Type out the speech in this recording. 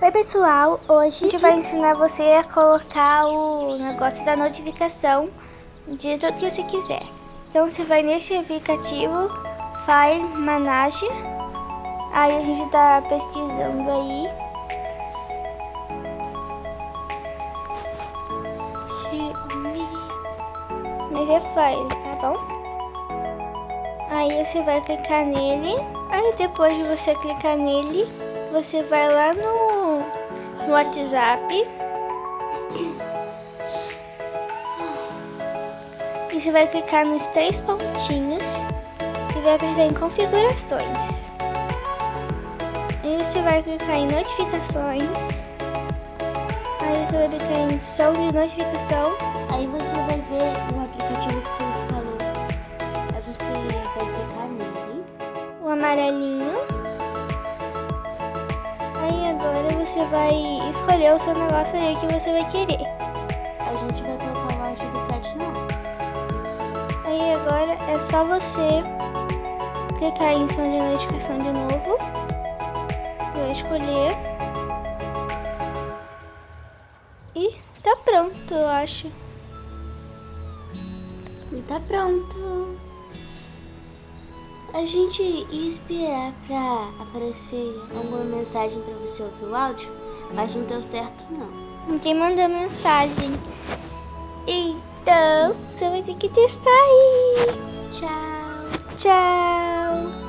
Oi pessoal, hoje a gente vai ensinar você a colocar o negócio da notificação de tudo que você quiser. Então você vai nesse aplicativo, File Manage, aí a gente tá pesquisando aí. Mas é File, tá bom? Aí você vai clicar nele, aí depois de você clicar nele, você vai lá no WhatsApp e você vai clicar nos 3 pontinhos e vai apertar em configurações. Aí você vai clicar em notificações, aí você vai clicar em som de notificação. Aí você vai ver o aplicativo que você instalou. Aí você vai clicar nele. O amarelinho. Aí agora você vai escolher o seu negócio aí que você vai querer. A gente vai colocar o áudio do Cat no ar. Aí agora é só você clicar em som de notificação de novo. Você vai escolher. E tá pronto, eu acho. E tá pronto. A gente ia esperar pra aparecer alguma mensagem pra você ouvir o áudio, mas não deu certo não. Ninguém mandou mensagem. Então, você vai ter que testar aí. Tchau. Tchau.